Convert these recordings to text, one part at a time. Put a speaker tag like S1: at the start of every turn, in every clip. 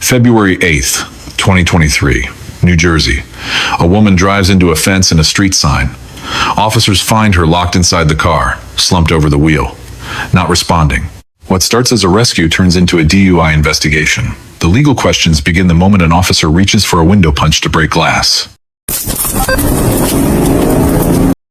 S1: February 8th, 2023, New Jersey. A woman drives into a fence and a street sign. Officers find her locked inside the car, slumped over the wheel, not responding. What starts as a rescue turns into a DUI investigation. The legal questions begin the moment an officer reaches for a window punch to break glass.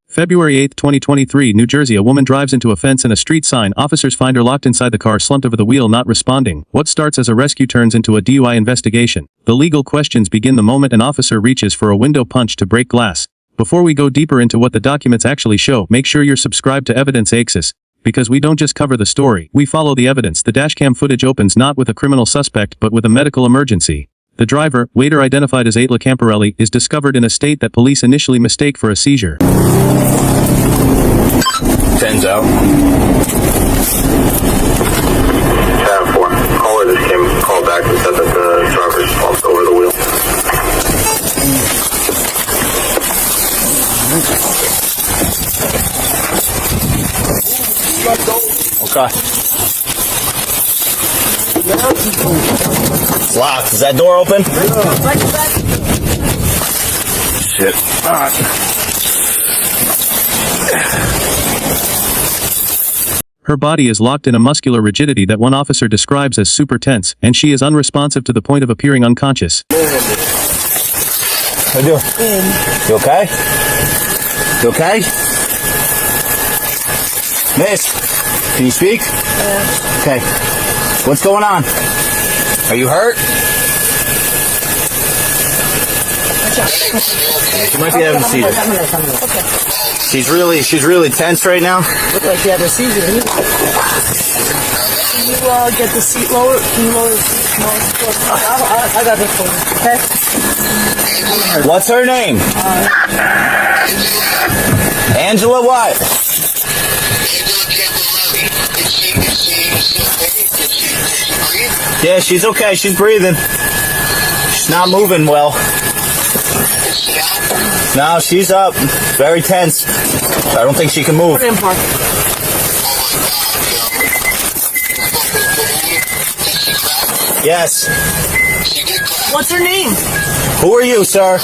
S2: February 8, 2023, New Jersey. A woman drives into a fence and a street sign. Officers find her locked inside the car, slumped over the wheel, not responding. What starts as a rescue turns into a DUI investigation. The legal questions begin the moment an officer reaches for a window punch to break glass. Before we go deeper into what the documents actually show, make sure you're subscribed to EvidenceAxis, because we don't just cover the story, we follow the evidence. The dashcam footage opens not with a criminal suspect but with a medical emergency. The driver, later identified as Camperelli, is discovered in a state that police initially mistake for a seizure.
S3: 10's out.
S4: 4. Caller just called back and said that the driver is slumped over the wheel.
S3: Okay. It's locked. Is that door open? Shit.
S2: Her body is locked in a muscular rigidity that one officer describes as super tense, and she is unresponsive to the point of appearing unconscious.
S3: How you doing? You okay? You okay? Miss, can you speak? Okay. What's going on? Are you hurt? She might be having a seizure. She's really tense right now.
S5: Look like she had a seizure. Can you get the seat lower? Can you lower the seat? No, I got this for you. Okay?
S3: What's her name? Angela what? Yeah, she's okay. She's breathing. She's not moving well. No, she's up. Very tense. I don't think she can move. Yes.
S5: What's her name?
S3: Who are you, sir?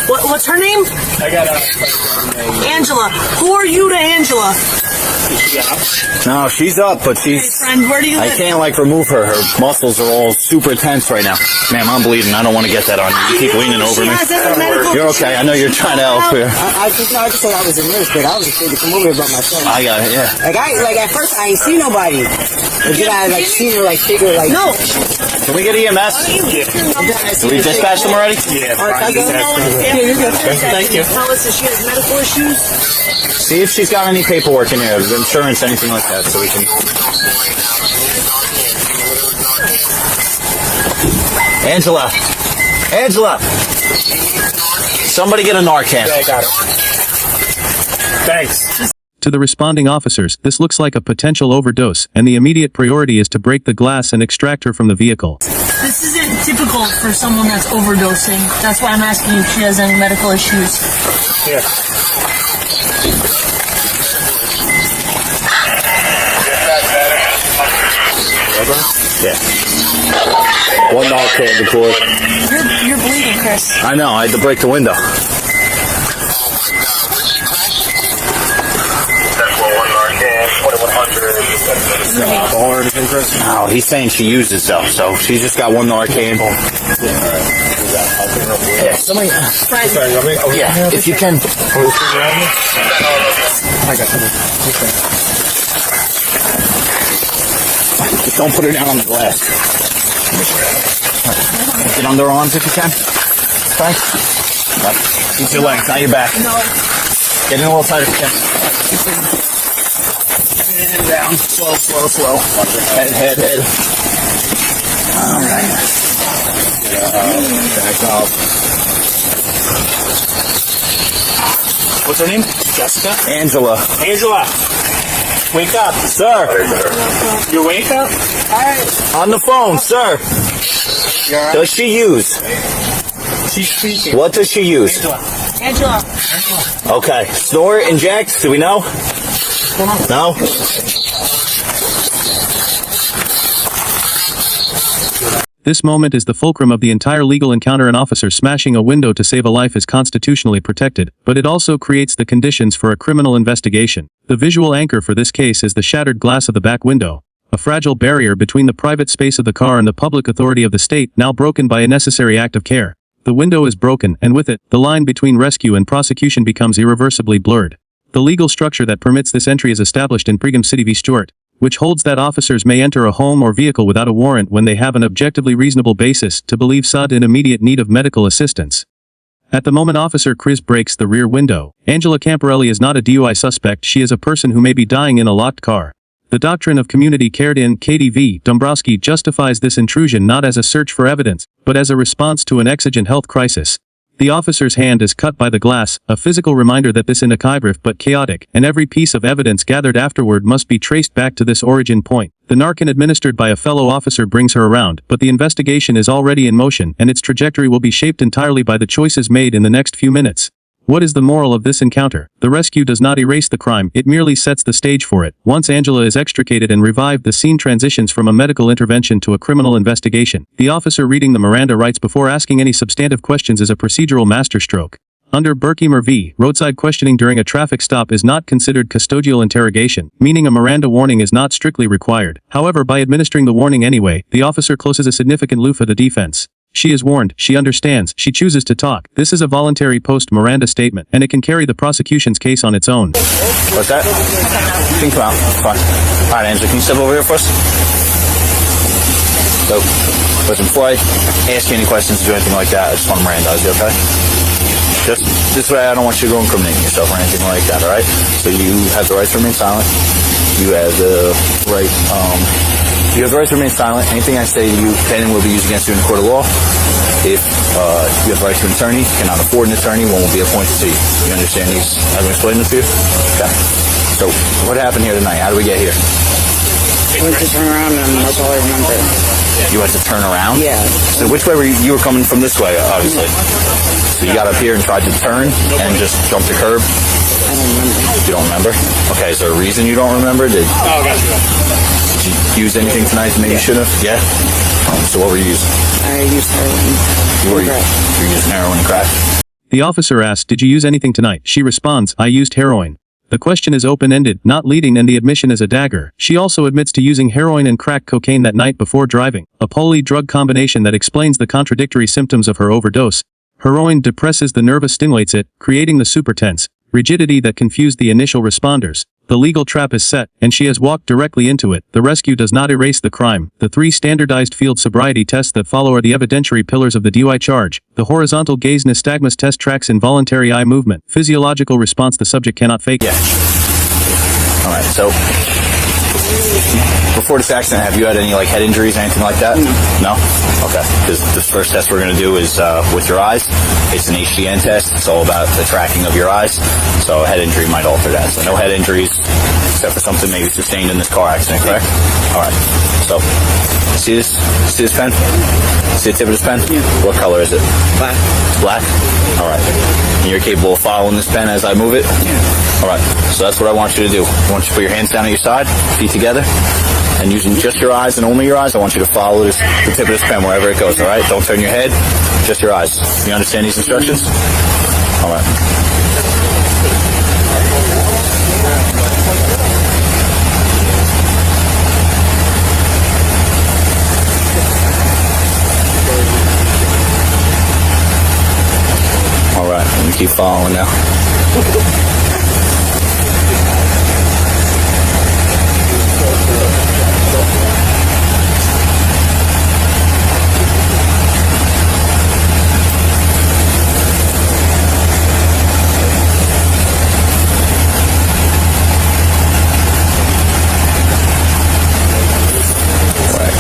S5: What's her name?
S3: I got
S5: Angela. Who are you to Angela?
S3: No, she's up, but she's...
S5: Hey, friend, where do you live?
S3: I can't, remove her. Her muscles are all super tense right now. Ma'am, I'm bleeding. I don't want to get that on you. You keep leaning over me. You're okay. I know you're trying to help here.
S6: I just said I was administered. I was afraid to come over here by myself.
S3: I got it, yeah.
S6: At first I ain't see nobody. But then I, seen her, figure,
S5: No.
S3: Can we get EMS? Did we dispatch them already?
S5: Yeah.
S3: Thank you.
S5: Tell us if she has medical issues.
S3: See if she's got any paperwork in here, insurance, anything like that, so we can... Angela! Somebody get a Narcan.
S4: Yeah, I got it. Thanks.
S2: To the responding officers, this looks like a potential overdose, and the immediate priority is to break the glass and extract her from the vehicle.
S5: This isn't typical for someone that's overdosing. That's why I'm asking if she has any medical issues.
S4: Yeah.
S3: Yeah. One Narcan to court.
S5: You're bleeding, Chris.
S3: I know, I had to break the window. No, he's saying she uses though, so she's just got one Narcan. Yeah, somebody. Yeah, if you can.
S4: I got something.
S3: Just don't put her down on the glass. Get under her arms if you can. Okay. Use your legs, not your back.
S5: No.
S3: Get in a little tighter if you can. And down. Slow. Head. All right. Back up. What's her name? Jessica? Angela. Wake up, sir.
S4: You wake up?
S3: On the phone, sir. Does she use?
S4: She's speaking.
S3: What does she use?
S5: Angela.
S3: Okay. Snort, inject, do we know? No?
S2: This moment is the fulcrum of the entire legal encounter. An officer smashing a window to save a life is constitutionally protected, but it also creates the conditions for a criminal investigation. The visual anchor for this case is the shattered glass of the back window, a fragile barrier between the private space of the car and the public authority of the state, now broken by a necessary act of care. The window is broken, and with it, the line between rescue and prosecution becomes irreversibly blurred. The legal structure that permits this entry is established in Brigham City v. Stuart, which holds that officers may enter a home or vehicle without a warrant when they have an objectively reasonable basis to believe someone in immediate need of medical assistance. At the moment Officer Chris breaks the rear window, Angela Camperelli is not a DUI suspect. She is a person who may be dying in a locked car. The doctrine of community cared in KDV Dombrowski justifies this intrusion not as a search for evidence, but as a response to an exigent health crisis. The officer's hand is cut by the glass, a physical reminder that this is inaccurate but chaotic, and every piece of evidence gathered afterward must be traced back to this origin point. The Narcan administered by a fellow officer brings her around, but the investigation is already in motion, and its trajectory will be shaped entirely by the choices made in the next few minutes. What is the moral of this encounter? The rescue does not erase the crime, it merely sets the stage for it. Once Angela is extricated and revived, the scene transitions from a medical intervention to a criminal investigation. The officer reading the Miranda rights before asking any substantive questions is a procedural masterstroke. Under Bodycam v. roadside questioning during a traffic stop is not considered custodial interrogation, meaning a Miranda warning is not strictly required. However, by administering the warning anyway, the officer closes a significant loop for the defense. She is warned, she understands, she chooses to talk. This is a voluntary post-Miranda statement, and it can carry the prosecution's case on its own.
S3: What's that? You can come out. Fine. Alright, Angela, can you step over here for us? So, listen, before I ask you any questions or do anything like that, I just want to Mirandize you, okay? Just this way, I don't want you to go incriminating yourself or anything like that, alright? So you have the right to remain silent. You have the right, you have the right to remain silent. Anything I say to you can and will be used against you in the court of law. If you have the right to an attorney, cannot afford an attorney, one will be appointed to you. You understand these? I've explained them to you? Okay. So, what happened here tonight? How did we get here?
S6: I went to turn around and that's all I remember.
S3: You had to turn around?
S6: Yeah.
S3: So which way were you? You were coming from this way, obviously. So you got up here and tried to turn and just jump the curb?
S6: I don't remember.
S3: You don't remember? Okay, is there a reason you don't remember? Did you use anything tonight that maybe you shouldn't have? Yeah? So what were you using?
S6: I used heroin.
S3: You were using heroin and crack?
S2: The officer asks, "Did you use anything tonight?" She responds, "I used heroin." The question is open-ended, not leading, and the admission is a dagger. She also admits to using heroin and crack cocaine that night before driving, a poly-drug combination that explains the contradictory symptoms of her overdose. Heroin depresses the nervous, stimulates it, creating the super-tense rigidity that confused the initial responders. The legal trap is set, and she has walked directly into it. The rescue does not erase the crime. The 3 standardized field sobriety tests that follow are the evidentiary pillars of the DUI charge. The Horizontal Gaze Nystagmus test tracks involuntary eye movement, physiological response the subject cannot fake.
S3: Yeah. Alright, so before this accident, have you had any head injuries, anything like that? No? Okay. This first test we're going to do is with your eyes. It's an HGN test. It's all about the tracking of your eyes. So a head injury might alter that. So no head injuries, except for something maybe sustained in this car accident, correct? Alright. So, see this pen? See the tip of this pen?
S6: Yeah.
S3: What color is it?
S6: Black.
S3: It's black? Alright. And you're capable of following this pen as I move it?
S6: Yeah.
S3: Alright. So that's what I want you to do. I want you to put your hands down at your side, feet together, and using just your eyes and only your eyes, I want you to follow the tip of this pen wherever it goes, alright? Don't turn your head, just your eyes. You understand these instructions? Alright. Alright, let me keep following now.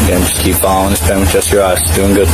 S3: Again, just keep following this pen with just your eyes. Doing good.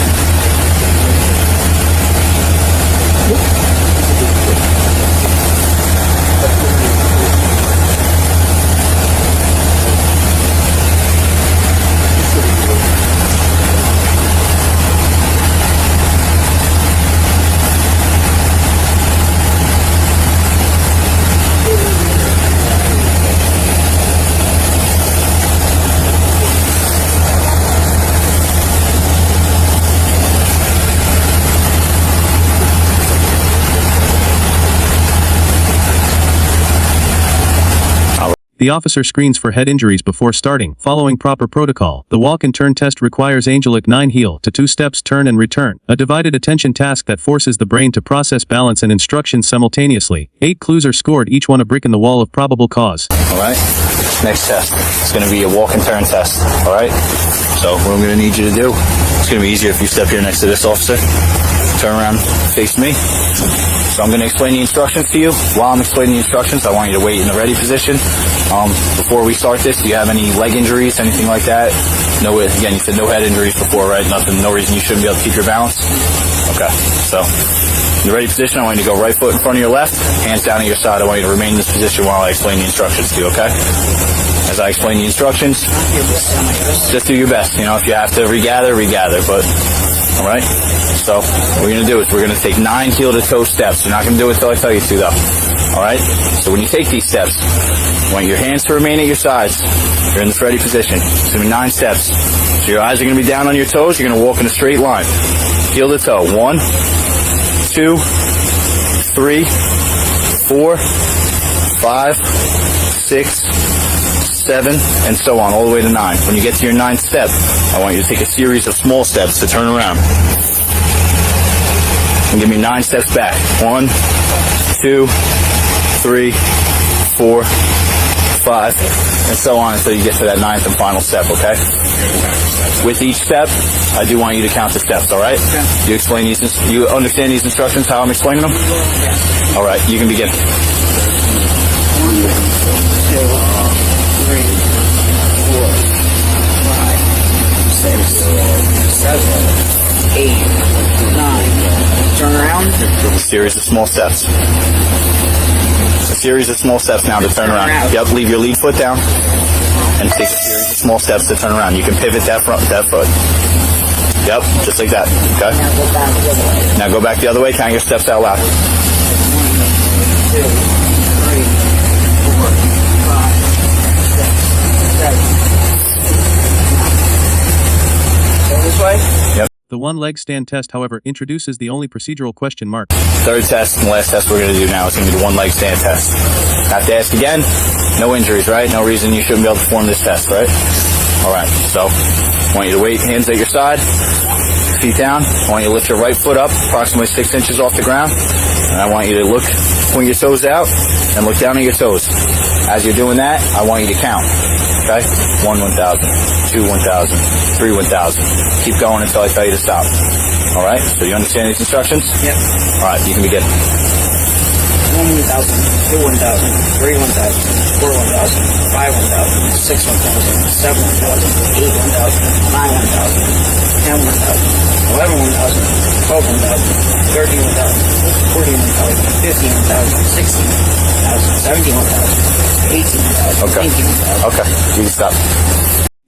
S2: The officer screens for head injuries before starting, following proper protocol. The walk and turn test requires Angelic 9 heel to 2 steps turn and return, a divided attention task that forces the brain to process balance and instructions simultaneously. 8 clues are scored, each one a brick in the wall of probable cause.
S3: Alright, next test. It's going to be a walk and turn test. Alright, so what I'm going to need you to do, it's going to be easier if you step here next to this officer. Turn around, face me. So I'm going to explain the instructions to you. While I'm explaining the instructions, I want you to wait in the ready position. Before we start this, do you have any leg injuries, anything like that? No, again, you said no head injuries before, right? Nothing, no reason you shouldn't be able to keep your balance? Okay, so in the ready position, I want you to go right foot in front of your left, hands down at your side. I want you to remain in this position while I explain the instructions to you, okay? As I explain the instructions, just do your best. You know, if you have to regather, but, all right? So what we're going to do is we're going to take 9 heel-to-toe steps. You're not going to do it until I tell you to, though. All right? So when you take these steps, I want your hands to remain at your sides. You're in this ready position. It's going to be 9 steps. So your eyes are going to be down on your toes. You're going to walk in a straight line. Heel-to-toe. 1, 2, 3, 4, 5, 6, 7, and so on, all the way to 9. When you get to your 9th step, I want you to take a series of small steps to turn around. And give me 9 steps back. 1, 2, 3, 4, 5, and so on until you get to that 9th and final step, okay? With each step, I do want you to count the steps, all right? You explain these, you understand these instructions, how I'm explaining them? All right, you can begin.
S6: 1, 2, 3, 4, 5, 6, 7, 8, 9. Turn around.
S3: A series of small steps. A series of small steps now to turn around. Yep, leave your lead foot down and take a series of small steps to turn around. You can pivot that foot. Yep, just like that. Okay? Now go back the other way. Count your steps out loud.
S6: 1, 2, 3, 4, 5, 6, 7. Go this way?
S3: Yep.
S2: The one-leg stand test, however, introduces the only procedural question mark.
S3: Third test and last test we're going to do now is going to be the one-leg stand test. Have to ask again. No injuries, right? No reason you shouldn't be able to perform this test, right? All right. So I want you to wait, hands at your side, feet down. I want you to lift your right foot up approximately 6 inches off the ground. And I want you to point your toes out and look down at your toes. As you're doing that, I want you to count. Okay? 1, 1,000. 2, 1,000. 3, 1,000. Keep going until I tell you to stop. All right? So you understand these instructions?
S6: Yep.
S3: All right, you can begin.
S6: 1, 1,000. 2, 1,000. 3, 1,000. 4, 1,000. 5, 1,000. 6, 1,000. 7, 1,000. 8, 1,000. 9, 1,000. 10, 1,000. 11, 1,000. 12, 1,000. 13, 1,000. 14, 1,000. 15, 1,000. 16, 1,000. 17, 1,000. 18, 1,000.
S3: Okay.
S6: 19, 1,000.
S3: Okay, you can stop.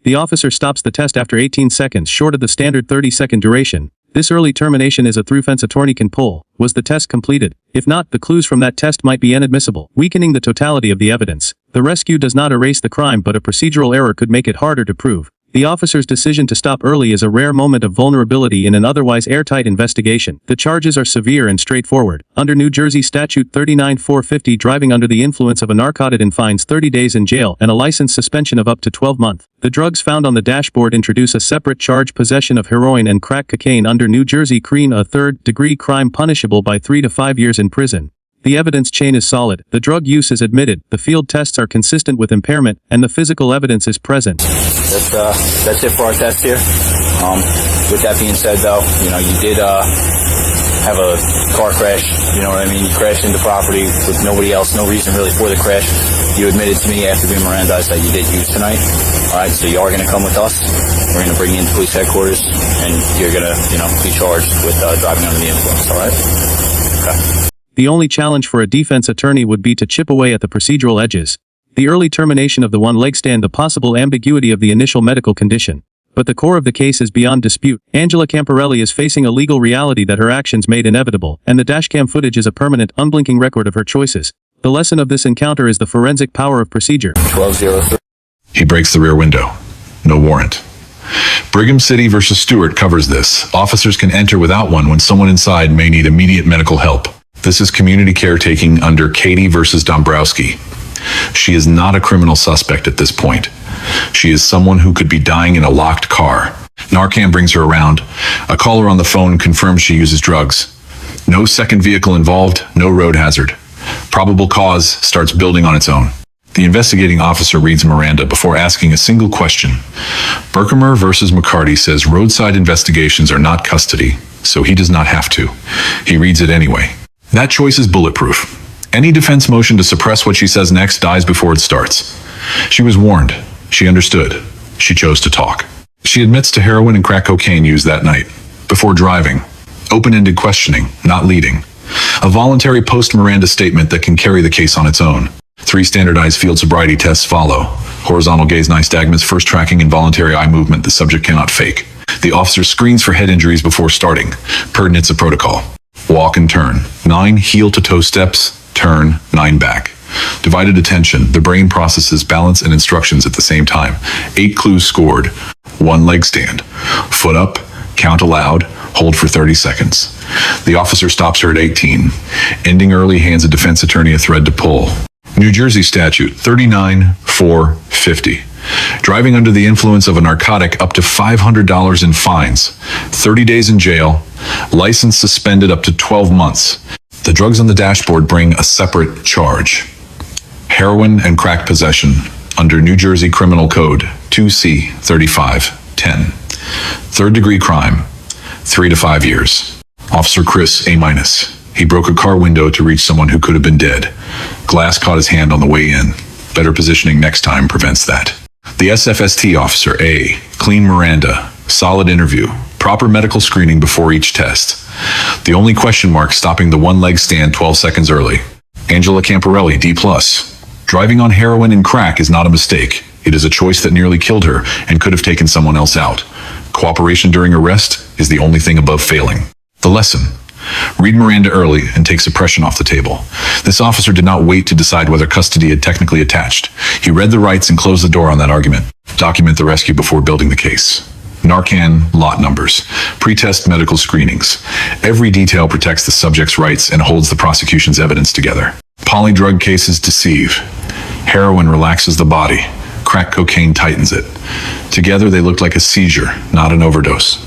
S2: The officer stops the test after 18 seconds, short of the standard 30-second duration. This early termination is a through-fence attorney can pull. Was the test completed? If not, the clues from that test might be inadmissible, weakening the totality of the evidence. The rescue does not erase the crime, but a procedural error could make it harder to prove. The officer's decision to stop early is a rare moment of vulnerability in an otherwise airtight investigation. The charges are severe and straightforward. Under New Jersey Statute 39-450, driving under the influence of a narcotic fines 30 days in jail and a license suspension of up to 12 months. The drugs found on the dashboard introduce a separate charge: possession of heroin and crack cocaine under New Jersey Crime, a third-degree crime punishable by 3 to 5 years in prison. The evidence chain is solid, the drug use is admitted, the field tests are consistent with impairment, and the physical evidence is present.
S3: That's it for our test here. With that being said, though, you know, you did have a car crash, you know what I mean? You crashed into property with nobody else, no reason really for the crash. You admitted to me after being Mirandized that you did use tonight. All right, so you are going to come with us. We're going to bring you into police headquarters, and you're going to, you know, be charged with driving under the influence, all right? Okay.
S2: The only challenge for a defense attorney would be to chip away at the procedural edges. The early termination of the one-leg stand, the possible ambiguity of the initial medical condition. But the core of the case is beyond dispute. Angela Camperelli is facing a legal reality that her actions made inevitable, and the dashcam footage is a permanent, unblinking record of her choices. The lesson of this encounter is the forensic power of procedure.
S3: 1203.
S1: He breaks the rear window. No warrant. Brigham City versus Stuart covers this. Officers can enter without one when someone inside may need immediate medical help. This is community caretaking under Katie versus Dombrowski. She is not a criminal suspect at this point. She is someone who could be dying in a locked car. Narcan brings her around. A caller on the phone confirms she uses drugs. No second vehicle involved, no road hazard. Probable cause starts building on its own. The investigating officer reads Miranda before asking a single question. Berkemer versus McCarty says roadside investigations are not custody, so he does not have to. He reads it anyway. That choice is bulletproof. Any defense motion to suppress what she says next dies before it starts. She was warned. She understood. She chose to talk. She admits to heroin and crack cocaine use that night. Before driving. Open-ended questioning, not leading. A voluntary post-Miranda statement that can carry the case on its own. 3 standardized field sobriety tests follow. Horizontal Gaze Nystagmus, first tracking involuntary eye movement the subject cannot fake. The officer screens for head injuries before starting. Pertinence of protocol. Walk and turn. 9 heel-to-toe steps, turn, 9 back. Divided attention. The brain processes balance and instructions at the same time. 8 clues scored. 1 leg stand. Foot up, count aloud, hold for 30 seconds. The officer stops her at 18. Ending early, hands a defense attorney a thread to pull. New Jersey Statute 39-450. Driving under the influence of a narcotic up to $500 in fines. 30 days in jail. License suspended up to 12 months. The drugs on the dashboard bring a separate charge. Heroin and crack possession under New Jersey Criminal Code 2C 3510. Third-degree crime, 3 to 5 years. Officer Chris, A-. He broke a car window to reach someone who could have been dead. Glass caught his hand on the way in. Better positioning next time prevents that. The SFST officer, A. Clean Miranda. Solid interview. Proper medical screening before each test. The only question mark stopping the 1 leg stand 12 seconds early. Angela Camperelli, D+. Driving on heroin and crack is not a mistake. It is a choice that nearly killed her and could have taken someone else out. Cooperation during arrest is the only thing above failing. The lesson. Read Miranda early and take suppression off the table. This officer did not wait to decide whether custody had technically attached. He read the rights and closed the door on that argument. Document the rescue before building the case. Narcan lot numbers. Pre-test medical screenings. Every detail protects the subject's rights and holds the prosecution's evidence together. Polydrug cases deceive. Heroin relaxes the body. Crack cocaine tightens it. Together they look like a seizure, not an overdose.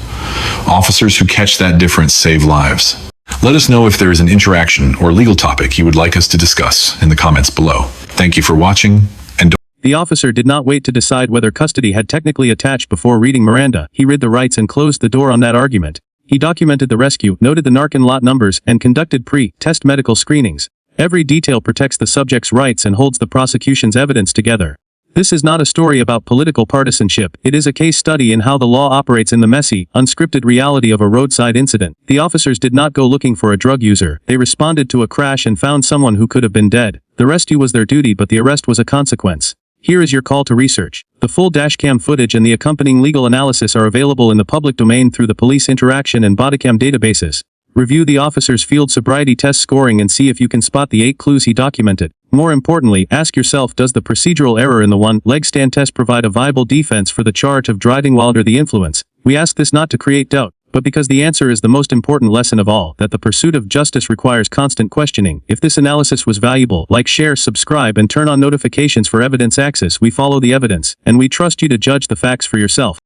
S1: Officers who catch that difference save lives. Let us know if there is an interaction or legal topic you would like us to discuss in the comments below. Thank you for watching, and
S2: The officer did not wait to decide whether custody had technically attached before reading Miranda. He read the rights and closed the door on that argument. He documented the rescue, noted the Narcan lot numbers, and conducted pre-test medical screenings. Every detail protects the subject's rights and holds the prosecution's evidence together. This is not a story about political partisanship. It is a case study in how the law operates in the messy, unscripted reality of a roadside incident. The officers did not go looking for a drug user. They responded to a crash and found someone who could have been dead. The rescue was their duty, but the arrest was a consequence. Here is your call to research. The full dashcam footage and the accompanying legal analysis are available in the public domain through the police interaction and Bodycam databases. Review the officer's field sobriety test scoring and see if you can spot the 8 clues he documented. More importantly, ask yourself, does the procedural error in the 1 leg stand test provide a viable defense for the charge of driving while under the influence? We ask this not to create doubt, but because the answer is the most important lesson of all, that the pursuit of justice requires constant questioning. If this analysis was valuable, like, share, subscribe, and turn on notifications for EvidenceAxis. We follow the evidence, and we trust you to judge the facts for yourself.